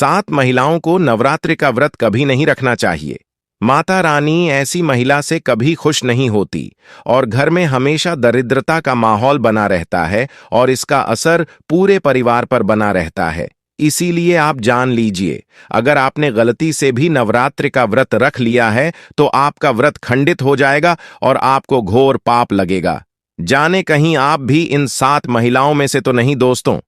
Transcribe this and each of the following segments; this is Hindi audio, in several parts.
7 महिलाओं को नवरात्रि का व्रत कभी नहीं रखना चाहिए। माता रानी ऐसी महिला से कभी खुश नहीं होती और घर में हमेशा दरिद्रता का माहौल बना रहता है और इसका असर पूरे परिवार पर बना रहता है। इसीलिए आप जान लीजिए, अगर आपने गलती से भी नवरात्रि का व्रत रख लिया है तो आपका व्रत खंडित हो जाएगा और आपको घोर पाप लगेगा। जाने कहीं आप भी इन 7 महिलाओं में से तो नहीं दोस्तों।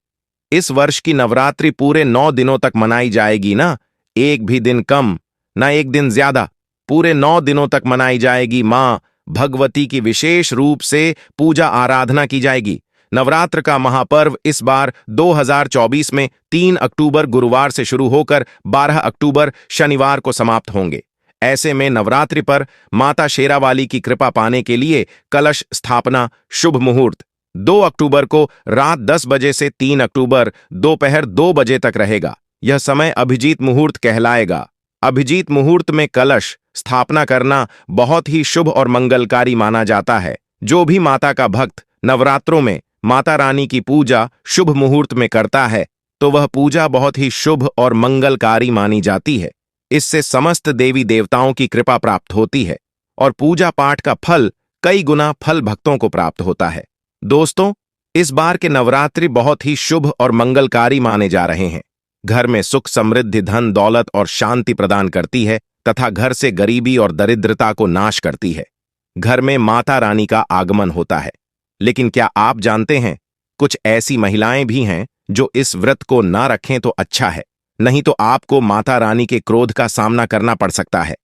इस वर्ष की नवरात्रि पूरे 9 दिनों तक मनाई जाएगी ना, एक भी दिन कम ना एक दिन ज्यादा, पूरे 9 दिनों तक मनाई जाएगी। मां भगवती की विशेष रूप से पूजा आराधना की जाएगी। नवरात्र का महापर्व इस बार 2024 में 3 अक्टूबर गुरुवार से शुरू होकर 12 अक्टूबर शनिवार को समाप्त होंगे। ऐसे में नवरात्रि पर माता शेरावाली की कृपा पाने के लिए कलश स्थापना शुभ मुहूर्त 2 अक्टूबर को रात 10 बजे से 3 अक्टूबर दोपहर 2 बजे तक रहेगा। यह समय अभिजीत मुहूर्त कहलाएगा। अभिजीत मुहूर्त में कलश स्थापना करना बहुत ही शुभ और मंगलकारी माना जाता है। जो भी माता का भक्त नवरात्रों में माता रानी की पूजा शुभ मुहूर्त में करता है तो वह पूजा बहुत ही शुभ और मंगलकारी मानी जाती है। इससे समस्त देवी देवताओं की कृपा प्राप्त होती है और पूजा पाठ का फल कई गुना फल भक्तों को प्राप्त होता है। दोस्तों, इस बार के नवरात्रि बहुत ही शुभ और मंगलकारी माने जा रहे हैं। घर में सुख समृद्धि धन दौलत और शांति प्रदान करती है तथा घर से गरीबी और दरिद्रता को नाश करती है। घर में माता रानी का आगमन होता है। लेकिन क्या आप जानते हैं, कुछ ऐसी महिलाएं भी हैं जो इस व्रत को ना रखें तो अच्छा है, नहीं तो आपको माता रानी के क्रोध का सामना करना पड़ सकता है।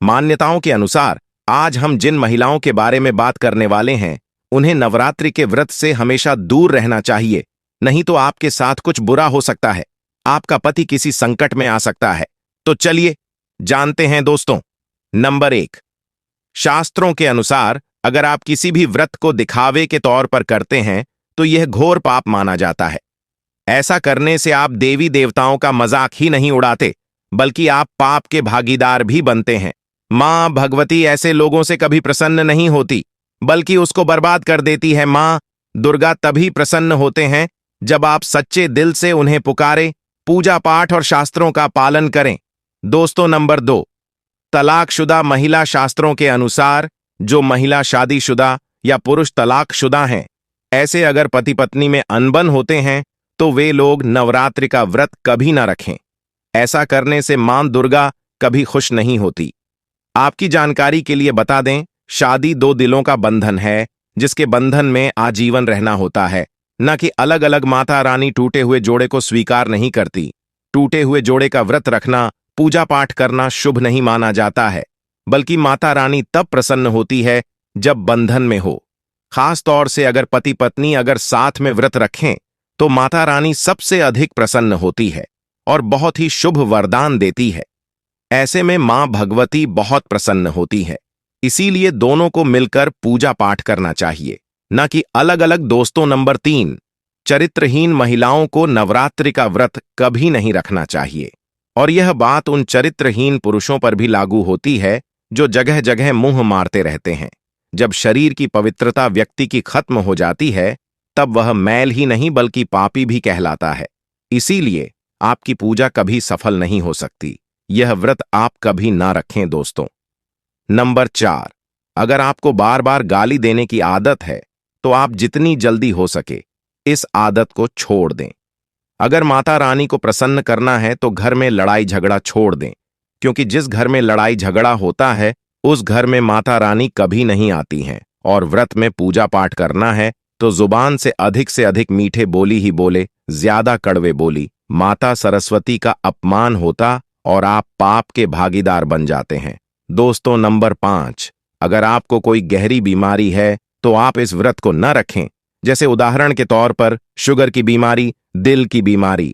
मान्यताओं के अनुसार आज हम जिन महिलाओं के बारे में बात करने वाले हैं उन्हें नवरात्रि के व्रत से हमेशा दूर रहना चाहिए, नहीं तो आपके साथ कुछ बुरा हो सकता है। आपका पति किसी संकट में आ सकता है। तो चलिए जानते हैं दोस्तों। नंबर 1, शास्त्रों के अनुसार अगर आप किसी भी व्रत को दिखावे के तौर पर करते हैं तो यह घोर पाप माना जाता है। ऐसा करने से आप देवी देवताओं का मजाक ही नहीं उड़ाते बल्कि आप पाप के भागीदार भी बनते हैं। मां भगवती ऐसे लोगों से कभी प्रसन्न नहीं होती बल्कि उसको बर्बाद कर देती है। मां दुर्गा तभी प्रसन्न होते हैं जब आप सच्चे दिल से उन्हें पुकारें, पूजा पाठ और शास्त्रों का पालन करें। दोस्तों, नंबर 2, तलाकशुदा महिला। शास्त्रों के अनुसार जो महिला शादीशुदा या पुरुष तलाकशुदा हैं, ऐसे अगर पति पत्नी में अनबन होते हैं तो वे लोग नवरात्रि का व्रत कभी ना रखें। ऐसा करने से मां दुर्गा कभी खुश नहीं होती। आपकी जानकारी के लिए बता दें, शादी 2 दिलों का बंधन है जिसके बंधन में आजीवन रहना होता है, न कि अलग अलग। माता रानी टूटे हुए जोड़े को स्वीकार नहीं करती। टूटे हुए जोड़े का व्रत रखना, पूजा पाठ करना शुभ नहीं माना जाता है, बल्कि माता रानी तब प्रसन्न होती है जब बंधन में हो। खास तौर से अगर पति पत्नी अगर साथ में व्रत रखें तो माता रानी सबसे अधिक प्रसन्न होती है और बहुत ही शुभ वरदान देती है। ऐसे में मां भगवती बहुत प्रसन्न होती है। इसीलिए दोनों को मिलकर पूजा पाठ करना चाहिए, न कि अलग अलग। दोस्तों, नंबर 3, चरित्रहीन महिलाओं को नवरात्रि का व्रत कभी नहीं रखना चाहिए। और यह बात उन चरित्रहीन पुरुषों पर भी लागू होती है जो जगह जगह मुंह मारते रहते हैं। जब शरीर की पवित्रता व्यक्ति की खत्म हो जाती है तब वह मैल ही नहीं बल्कि पापी भी कहलाता है। इसीलिए आपकी पूजा कभी सफल नहीं हो सकती। यह व्रत आप कभी ना रखें दोस्तों। नंबर 4, अगर आपको बार बार गाली देने की आदत है तो आप जितनी जल्दी हो सके इस आदत को छोड़ दें। अगर माता रानी को प्रसन्न करना है तो घर में लड़ाई झगड़ा छोड़ दें, क्योंकि जिस घर में लड़ाई झगड़ा होता है उस घर में माता रानी कभी नहीं आती हैं। और व्रत में पूजा पाठ करना है तो जुबान से अधिक मीठे बोली ही बोले, ज्यादा कड़वे बोली। माता सरस्वती का अपमान होता और आप पाप के भागीदार बन जाते हैं। दोस्तों, नंबर 5, अगर आपको कोई गहरी बीमारी है तो आप इस व्रत को न रखें। जैसे उदाहरण के तौर पर शुगर की बीमारी, दिल की बीमारी,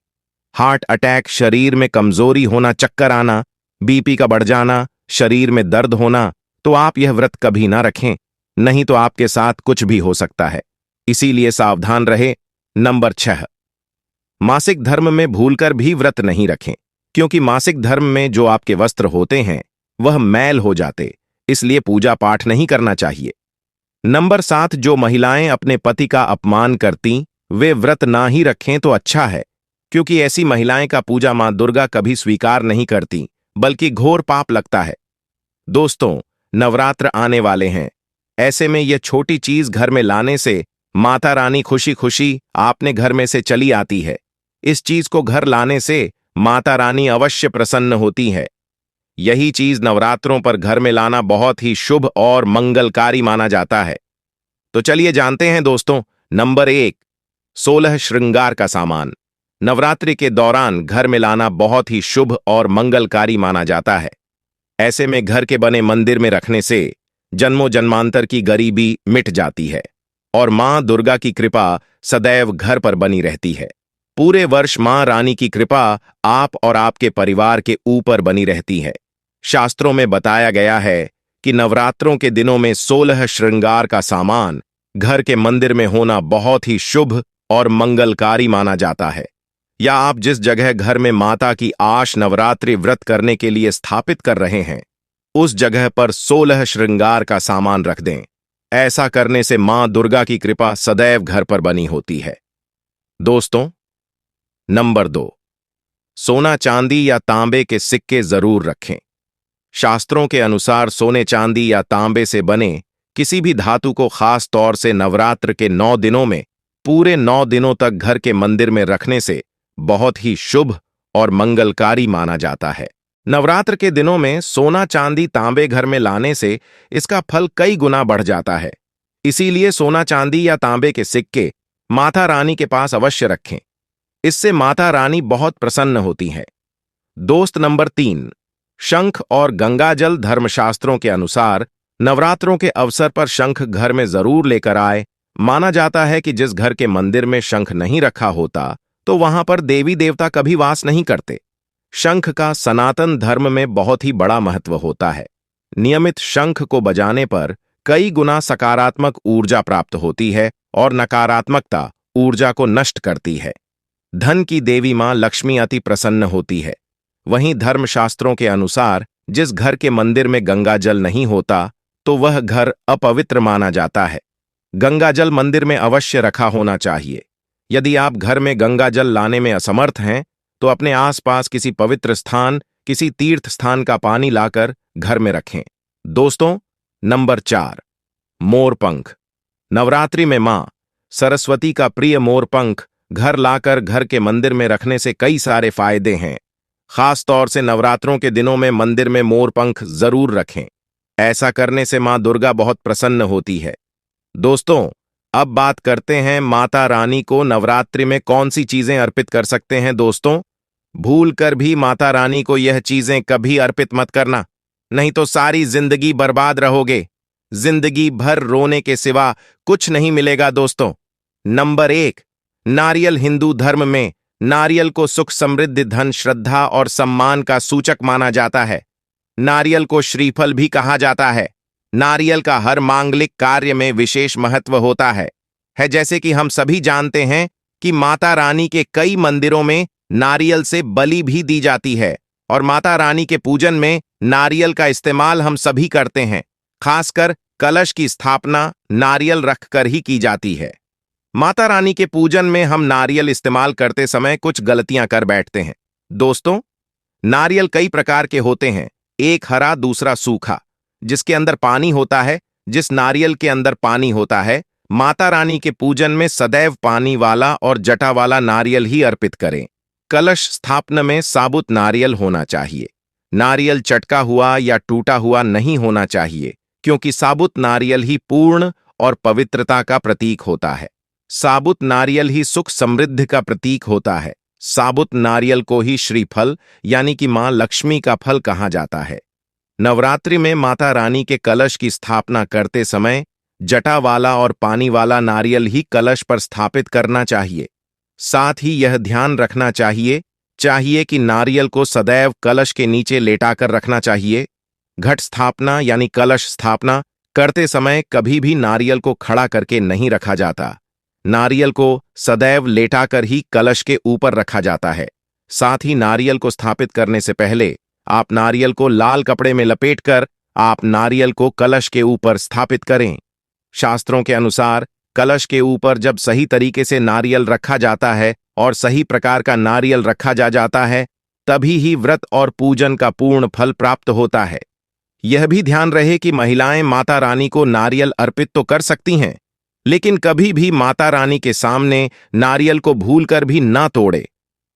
हार्ट अटैक, शरीर में कमजोरी होना, चक्कर आना, बीपी का बढ़ जाना, शरीर में दर्द होना, तो आप यह व्रत कभी ना रखें, नहीं तो आपके साथ कुछ भी हो सकता है। इसीलिए सावधान रहे। नंबर 6, मासिक धर्म में भूलकर भी व्रत नहीं रखें, क्योंकि मासिक धर्म में जो आपके वस्त्र होते हैं वह मैल हो जाते, इसलिए पूजा पाठ नहीं करना चाहिए। नंबर 7, जो महिलाएं अपने पति का अपमान करती वे व्रत ना ही रखें तो अच्छा है, क्योंकि ऐसी महिलाएं का पूजा मां दुर्गा कभी स्वीकार नहीं करती, बल्कि घोर पाप लगता है। दोस्तों, नवरात्र आने वाले हैं। ऐसे में यह छोटी चीज घर में लाने से माता रानी खुशी खुशी आपने घर में से चली आती है। इस चीज को घर लाने से माता रानी अवश्य प्रसन्न होती है। यही चीज नवरात्रों पर घर में लाना बहुत ही शुभ और मंगलकारी माना जाता है। तो चलिए जानते हैं दोस्तों। नंबर 1, 16 श्रृंगार का सामान। नवरात्रि के दौरान घर में लाना बहुत ही शुभ और मंगलकारी माना जाता है। ऐसे में घर के बने मंदिर में रखने से जन्मों जन्मांतर की गरीबी मिट जाती है और मां दुर्गा की कृपा सदैव घर पर बनी रहती है। पूरे वर्ष मां रानी की कृपा आप और आपके परिवार के ऊपर बनी रहती है। शास्त्रों में बताया गया है कि नवरात्रों के दिनों में 16 श्रृंगार का सामान घर के मंदिर में होना बहुत ही शुभ और मंगलकारी माना जाता है। या आप जिस जगह घर में माता की आश नवरात्रि व्रत करने के लिए स्थापित कर रहे हैं, उस जगह पर 16 श्रृंगार का सामान रख दें। ऐसा करने से मां दुर्गा की कृपा सदैव घर पर बनी होती है। दोस्तों, नंबर 2, सोना चांदी या तांबे के सिक्के जरूर रखें। शास्त्रों के अनुसार सोने चांदी या तांबे से बने किसी भी धातु को खास तौर से नवरात्र के 9 दिनों में पूरे 9 दिनों तक घर के मंदिर में रखने से बहुत ही शुभ और मंगलकारी माना जाता है। नवरात्र के दिनों में सोना चांदी तांबे घर में लाने से इसका फल कई गुना बढ़ जाता है। इसीलिए सोना चांदी या तांबे के सिक्के माता रानी के पास अवश्य रखें। इससे माता रानी बहुत प्रसन्न होती हैं। दोस्त नंबर 3, शंख और गंगाजल। धर्मशास्त्रों के अनुसार नवरात्रों के अवसर पर शंख घर में जरूर लेकर आए। माना जाता है कि जिस घर के मंदिर में शंख नहीं रखा होता, तो वहां पर देवी देवता कभी वास नहीं करते। शंख का सनातन धर्म में बहुत ही बड़ा महत्व होता है। नियमित शंख को बजाने पर कई गुना सकारात्मक ऊर्जा प्राप्त होती है और नकारात्मकता ऊर्जा को नष्ट करती है। धन की देवी मां लक्ष्मी अति प्रसन्न होती है। वहीं धर्मशास्त्रों के अनुसार जिस घर के मंदिर में गंगाजल नहीं होता, तो वह घर अपवित्र माना जाता है। गंगाजल मंदिर में अवश्य रखा होना चाहिए। यदि आप घर में गंगाजल लाने में असमर्थ हैं, तो अपने आसपास किसी पवित्र स्थान, किसी तीर्थ स्थान का पानी लाकर घर में रखें। दोस्तों, नंबर 4, मोरपंख। नवरात्रि में मां सरस्वती का प्रिय मोरपंख घर लाकर घर के मंदिर में रखने से कई सारे फायदे हैं। खास तौर से नवरात्रों के दिनों में मंदिर में मोरपंख जरूर रखें। ऐसा करने से मां दुर्गा बहुत प्रसन्न होती है। दोस्तों, अब बात करते हैं माता रानी को नवरात्रि में कौन सी चीजें अर्पित कर सकते हैं। दोस्तों, भूलकर भी माता रानी को यह चीजें कभी अर्पित मत करना, नहीं तो सारी जिंदगी बर्बाद रहोगे। जिंदगी भर रोने के सिवा कुछ नहीं मिलेगा। दोस्तों, नंबर 1, नारियल। हिंदू धर्म में नारियल को सुख, समृद्धि, धन, श्रद्धा और सम्मान का सूचक माना जाता है। नारियल को श्रीफल भी कहा जाता है। नारियल का हर मांगलिक कार्य में विशेष महत्व होता है जैसे कि हम सभी जानते हैं कि माता रानी के कई मंदिरों में नारियल से बलि भी दी जाती है और माता रानी के पूजन में नारियल का इस्तेमाल हम सभी करते हैं। खासकर कलश की स्थापना नारियल रखकर ही की जाती है। माता रानी के पूजन में हम नारियल इस्तेमाल करते समय कुछ गलतियां कर बैठते हैं। दोस्तों, नारियल कई प्रकार के होते हैं। एक हरा, दूसरा सूखा, जिसके अंदर पानी होता है। जिस नारियल के अंदर पानी होता है, माता रानी के पूजन में सदैव पानी वाला और जटा वाला नारियल ही अर्पित करें। कलश स्थापना में साबुत नारियल होना चाहिए। नारियल चटका हुआ या टूटा हुआ नहीं होना चाहिए, क्योंकि साबुत नारियल ही पूर्ण और पवित्रता का प्रतीक होता है। साबुत नारियल ही सुख, समृद्धि का प्रतीक होता है। साबुत नारियल को ही श्रीफल यानी कि मां लक्ष्मी का फल कहा जाता है। नवरात्रि में माता रानी के कलश की स्थापना करते समय जटा वाला और पानी वाला नारियल ही कलश पर स्थापित करना चाहिए। साथ ही यह ध्यान रखना चाहिए कि नारियल को सदैव कलश के नीचे लेटाकर रखना चाहिए। घट स्थापना यानी कलश स्थापना करते समय कभी भी नारियल को खड़ा करके नहीं रखा जाता। नारियल को सदैव लेटाकर ही कलश के ऊपर रखा जाता है। साथ ही नारियल को स्थापित करने से पहले आप नारियल को लाल कपड़े में लपेटकर आप नारियल को कलश के ऊपर स्थापित करें। शास्त्रों के अनुसार कलश के ऊपर जब सही तरीके से नारियल रखा जाता है, और सही प्रकार का नारियल रखा जाता है, तभी ही व्रत और पूजन का पूर्ण फल प्राप्त होता है। यह भी ध्यान रहे कि महिलाएं माता रानी को नारियल अर्पित तो कर सकती हैं, लेकिन कभी भी माता रानी के सामने नारियल को भूलकर भी ना तोड़े,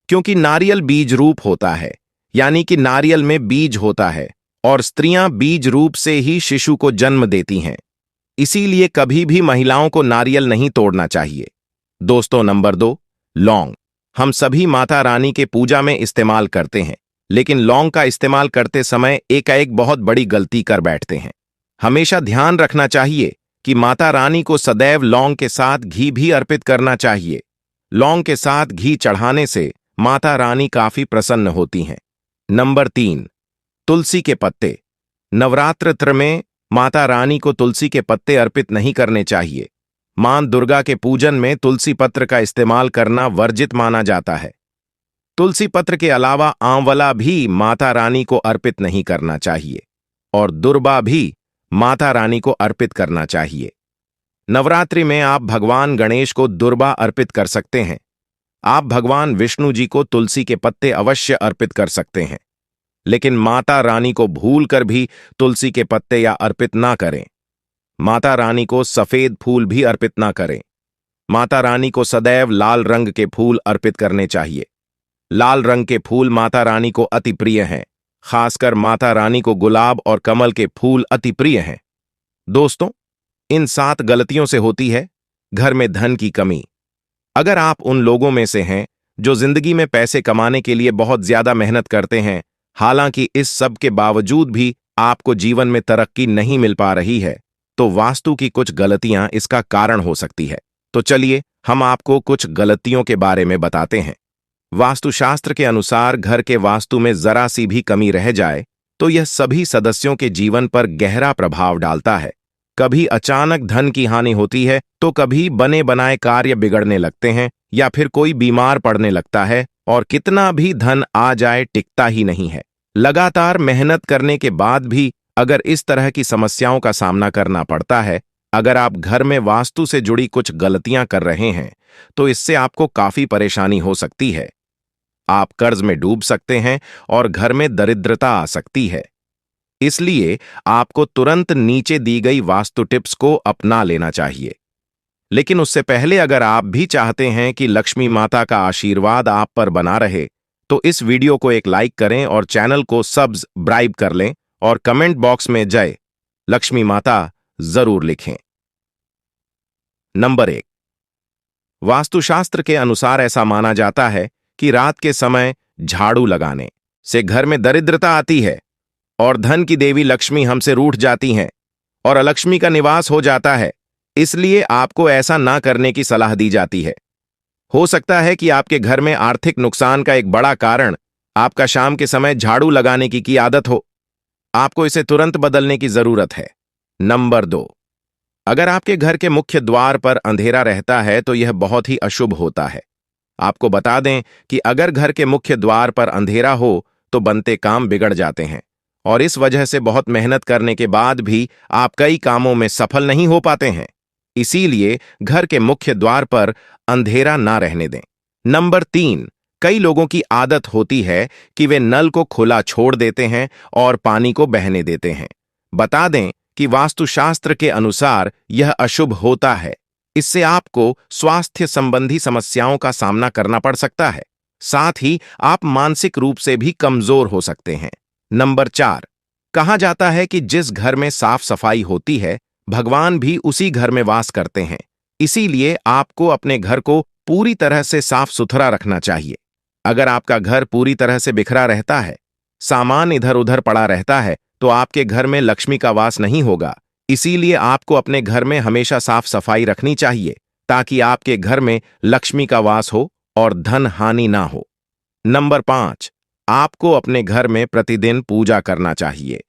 क्योंकि नारियल बीज रूप होता है, यानी कि नारियल में बीज होता है और स्त्रियां बीज रूप से ही शिशु को जन्म देती हैं। इसीलिए कभी भी महिलाओं को नारियल नहीं तोड़ना चाहिए। दोस्तों, नंबर 2, लौंग। हम सभी माता रानी के पूजा में इस्तेमाल करते हैं, लेकिन लौंग का इस्तेमाल करते समय एक बहुत बड़ी गलती कर बैठते हैं। हमेशा ध्यान रखना चाहिए कि माता रानी को सदैव लौंग के साथ घी भी अर्पित करना चाहिए। लौंग के साथ घी चढ़ाने से माता रानी काफी प्रसन्न होती हैं। नंबर 3, तुलसी के पत्ते। नवरात्र में माता रानी को तुलसी के पत्ते अर्पित नहीं करने चाहिए। मां दुर्गा के पूजन में तुलसी पत्र का इस्तेमाल करना वर्जित माना जाता है। तुलसी पत्र के अलावा आंवला भी माता रानी को अर्पित नहीं करना चाहिए और दुर्बा भी माता रानी को अर्पित करना चाहिए। नवरात्रि में आप भगवान गणेश को दुर्बा अर्पित कर सकते हैं। आप भगवान विष्णु जी को तुलसी के पत्ते अवश्य अर्पित कर सकते हैं, लेकिन माता रानी को भूलकर भी तुलसी के पत्ते या अर्पित ना करें। माता रानी को सफेद फूल भी अर्पित ना करें। माता रानी को सदैव लाल रंग के फूल अर्पित करने चाहिए। लाल रंग के फूल माता रानी को अति प्रिय हैं। खासकर माता रानी को गुलाब और कमल के फूल अति प्रिय हैं। दोस्तों, इन 7 गलतियों से होती है घर में धन की कमी। अगर आप उन लोगों में से हैं जो जिंदगी में पैसे कमाने के लिए बहुत ज्यादा मेहनत करते हैं, हालांकि इस सब के बावजूद भी आपको जीवन में तरक्की नहीं मिल पा रही है, तो वास्तु की कुछ गलतियां इसका कारण हो सकती है। तो चलिए हम आपको कुछ गलतियों के बारे में बताते हैं। वास्तुशास्त्र के अनुसार घर के वास्तु में जरा सी भी कमी रह जाए तो यह सभी सदस्यों के जीवन पर गहरा प्रभाव डालता है। कभी अचानक धन की हानि होती है, तो कभी बने बनाए कार्य बिगड़ने लगते हैं या फिर कोई बीमार पड़ने लगता है और कितना भी धन आ जाए टिकता ही नहीं है। लगातार मेहनत करने के बाद भी अगर इस तरह की समस्याओं का सामना करना पड़ता है, अगर आप घर में वास्तु से जुड़ी कुछ गलतियां कर रहे हैं, तो इससे आपको काफी परेशानी हो सकती है। आप कर्ज में डूब सकते हैं और घर में दरिद्रता आ सकती है। इसलिए आपको तुरंत नीचे दी गई वास्तु टिप्स को अपना लेना चाहिए। लेकिन उससे पहले अगर आप भी चाहते हैं कि लक्ष्मी माता का आशीर्वाद आप पर बना रहे, तो इस वीडियो को एक लाइक करें और चैनल को सब्सक्राइब कर लें और कमेंट बॉक्स में जय लक्ष्मी माता जरूर लिखें। नंबर 1, वास्तुशास्त्र के अनुसार ऐसा माना जाता है कि रात के समय झाड़ू लगाने से घर में दरिद्रता आती है और धन की देवी लक्ष्मी हमसे रूठ जाती हैं और अलक्ष्मी का निवास हो जाता है। इसलिए आपको ऐसा ना करने की सलाह दी जाती है। हो सकता है कि आपके घर में आर्थिक नुकसान का एक बड़ा कारण आपका शाम के समय झाड़ू लगाने की आदत हो। आपको इसे तुरंत बदलने की जरूरत है। नंबर 2, अगर आपके घर के मुख्य द्वार पर अंधेरा रहता है तो यह बहुत ही अशुभ होता है। आपको बता दें कि अगर घर के मुख्य द्वार पर अंधेरा हो तो बनते काम बिगड़ जाते हैं और इस वजह से बहुत मेहनत करने के बाद भी आप कई कामों में सफल नहीं हो पाते हैं। इसीलिए घर के मुख्य द्वार पर अंधेरा ना रहने दें। नंबर 3, कई लोगों की आदत होती है कि वे नल को खुला छोड़ देते हैं और पानी को बहने देते हैं। बता दें कि वास्तुशास्त्र के अनुसार यह अशुभ होता है। इससे आपको स्वास्थ्य संबंधी समस्याओं का सामना करना पड़ सकता है। साथ ही आप मानसिक रूप से भी कमजोर हो सकते हैं। नंबर 4, कहा जाता है कि जिस घर में साफ सफाई होती है, भगवान भी उसी घर में वास करते हैं। इसीलिए आपको अपने घर को पूरी तरह से साफ सुथरा रखना चाहिए। अगर आपका घर पूरी तरह से बिखरा रहता है, सामान इधर उधर पड़ा रहता है, तो आपके घर में लक्ष्मी का वास नहीं होगा। इसीलिए आपको अपने घर में हमेशा साफ सफाई रखनी चाहिए ताकि आपके घर में लक्ष्मी का वास हो और धन हानि ना हो। नंबर 5, आपको अपने घर में प्रतिदिन पूजा करना चाहिए।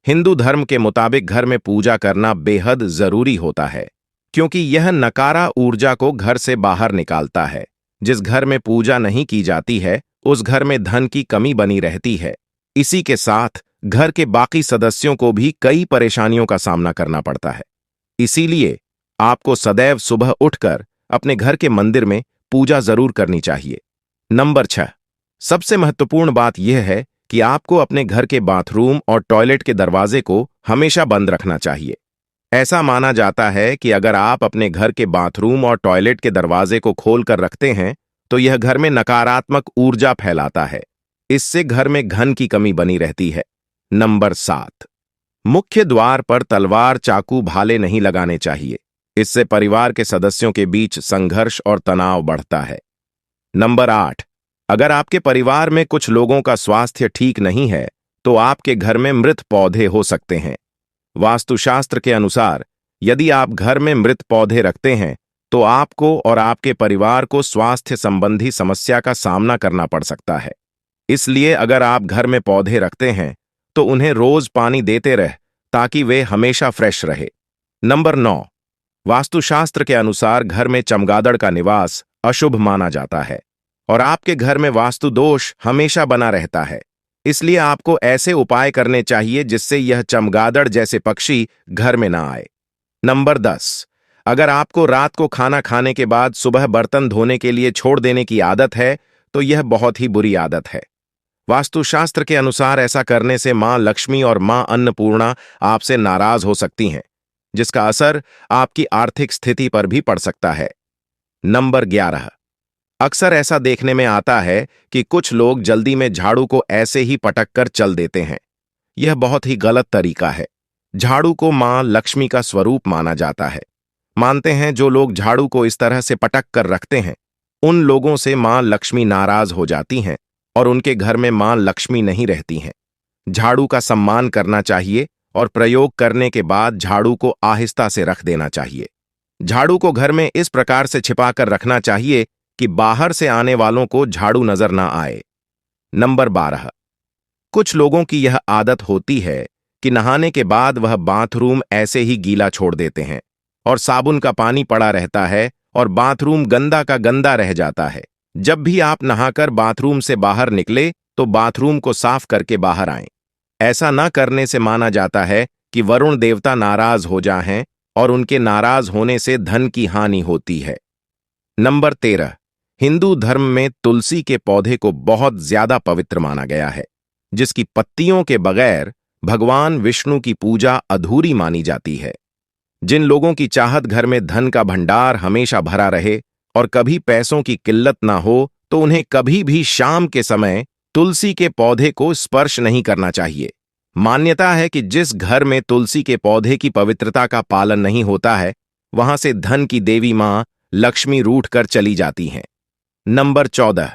हिंदू धर्म के मुताबिक घर में पूजा करना बेहद जरूरी होता है, क्योंकि यह नकारा ऊर्जा को घर से बाहर निकालता है। जिस घर में पूजा नहीं की जाती है, उस घर में धन की कमी बनी रहती है। इसी के साथ घर के बाकी सदस्यों को भी कई परेशानियों का सामना करना पड़ता है। इसीलिए आपको सदैव सुबह उठकर अपने घर के मंदिर में पूजा जरूर करनी चाहिए। नंबर 6, सबसे महत्वपूर्ण बात यह है कि आपको अपने घर के बाथरूम और टॉयलेट के दरवाजे को हमेशा बंद रखना चाहिए। ऐसा माना जाता है कि अगर आप अपने घर के बाथरूम और टॉयलेट के दरवाजे को खोलकर रखते हैं तो यह घर में नकारात्मक ऊर्जा फैलाता है। इससे घर में धन की कमी बनी रहती है। नंबर 7, मुख्य द्वार पर तलवार, चाकू, भाले नहीं लगाने चाहिए। इससे परिवार के सदस्यों के बीच संघर्ष और तनाव बढ़ता है। नंबर 8, अगर आपके परिवार में कुछ लोगों का स्वास्थ्य ठीक नहीं है तो आपके घर में मृत पौधे हो सकते हैं। वास्तुशास्त्र के अनुसार यदि आप घर में मृत पौधे रखते हैं तो आपको और आपके परिवार को स्वास्थ्य संबंधी समस्या का सामना करना पड़ सकता है। इसलिए अगर आप घर में पौधे रखते हैं तो उन्हें रोज पानी देते रह ताकि वे हमेशा फ्रेश रहे। नंबर 9, वास्तुशास्त्र के अनुसार घर में चमगादड़ का निवास अशुभ माना जाता है और आपके घर में वास्तु दोष हमेशा बना रहता है। इसलिए आपको ऐसे उपाय करने चाहिए जिससे यह चमगादड़ जैसे पक्षी घर में ना आए। नंबर 10, अगर आपको रात को खाना खाने के बाद सुबह बर्तन धोने के लिए छोड़ देने की आदत है तो यह बहुत ही बुरी आदत है। वास्तुशास्त्र के अनुसार ऐसा करने से मां लक्ष्मी और मां अन्नपूर्णा आपसे नाराज हो सकती हैं, जिसका असर आपकी आर्थिक स्थिति पर भी पड़ सकता है। नंबर 11, अक्सर ऐसा देखने में आता है कि कुछ लोग जल्दी में झाड़ू को ऐसे ही पटक कर चल देते हैं। यह बहुत ही गलत तरीका है। झाड़ू को मां लक्ष्मी का स्वरूप माना जाता है। मानते हैं जो लोग झाड़ू को इस तरह से पटक कर रखते हैं उन लोगों से मां लक्ष्मी नाराज हो जाती हैं और उनके घर में मां लक्ष्मी नहीं रहती हैं। झाड़ू का सम्मान करना चाहिए और प्रयोग करने के बाद झाड़ू को आहिस्ता से रख देना चाहिए। झाड़ू को घर में इस प्रकार से छिपाकर रखना चाहिए कि बाहर से आने वालों को झाड़ू नजर ना आए। नंबर 12, कुछ लोगों की यह आदत होती है कि नहाने के बाद वह बाथरूम ऐसे ही गीला छोड़ देते हैं और साबुन का पानी पड़ा रहता है और बाथरूम गंदा का गंदा रह जाता है। जब भी आप नहाकर बाथरूम से बाहर निकले तो बाथरूम को साफ करके बाहर आएं। ऐसा न करने से माना जाता है कि वरुण देवता नाराज हो जाएं और उनके नाराज होने से धन की हानि होती है। नंबर 13, हिंदू धर्म में तुलसी के पौधे को बहुत ज्यादा पवित्र माना गया है, जिसकी पत्तियों के बगैर भगवान विष्णु की पूजा अधूरी मानी जाती है। जिन लोगों की चाहत घर में धन का भंडार हमेशा भरा रहे और कभी पैसों की किल्लत ना हो तो उन्हें कभी भी शाम के समय तुलसी के पौधे को स्पर्श नहीं करना चाहिए। मान्यता है कि जिस घर में तुलसी के पौधे की पवित्रता का पालन नहीं होता है वहां से धन की देवी मां लक्ष्मी रूठ कर चली जाती हैं। नंबर 14,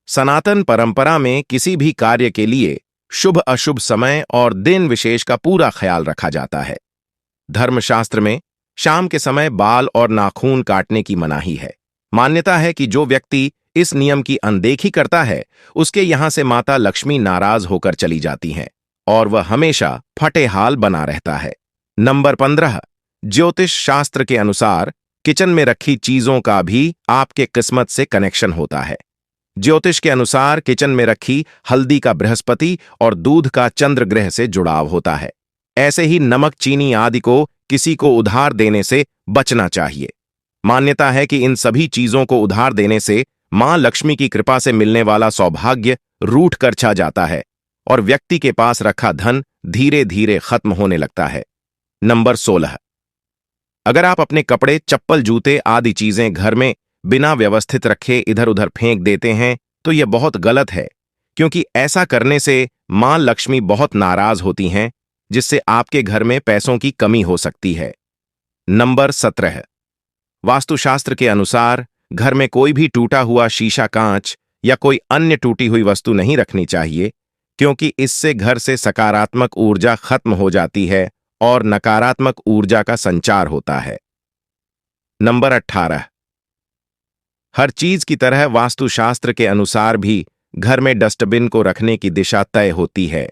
सनातन परंपरा में किसी भी कार्य के लिए शुभ अशुभ समय और दिन विशेष का पूरा ख्याल रखा जाता है। धर्मशास्त्र में शाम के समय बाल और नाखून काटने की मनाही है। मान्यता है कि जो व्यक्ति इस नियम की अनदेखी करता है उसके यहां से माता लक्ष्मी नाराज होकर चली जाती हैं और वह हमेशा फटे हाल बना रहता है। नंबर 15, ज्योतिष शास्त्र के अनुसार किचन में रखी चीजों का भी आपके किस्मत से कनेक्शन होता है। ज्योतिष के अनुसार किचन में रखी हल्दी का बृहस्पति और दूध का चंद्र ग्रह से जुड़ाव होता है। ऐसे ही नमक, चीनी आदि को किसी को उधार देने से बचना चाहिए। मान्यता है कि इन सभी चीजों को उधार देने से मां लक्ष्मी की कृपा से मिलने वाला सौभाग्य रूठ कर छा जाता है और व्यक्ति के पास रखा धन धीरे धीरे खत्म होने लगता है। नंबर 16, अगर आप अपने कपड़े, चप्पल, जूते आदि चीजें घर में बिना व्यवस्थित रखे इधर उधर फेंक देते हैं तो यह बहुत गलत है, क्योंकि ऐसा करने से मां लक्ष्मी बहुत नाराज होती हैं, जिससे आपके घर में पैसों की कमी हो सकती है। नंबर 17, वास्तुशास्त्र के अनुसार घर में कोई भी टूटा हुआ शीशा, कांच या कोई अन्य टूटी हुई वस्तु नहीं रखनी चाहिए, क्योंकि इससे घर से सकारात्मक ऊर्जा खत्म हो जाती है और नकारात्मक ऊर्जा का संचार होता है। नंबर 18, हर चीज की तरह वास्तुशास्त्र के अनुसार भी घर में डस्टबिन को रखने की दिशा तय होती है।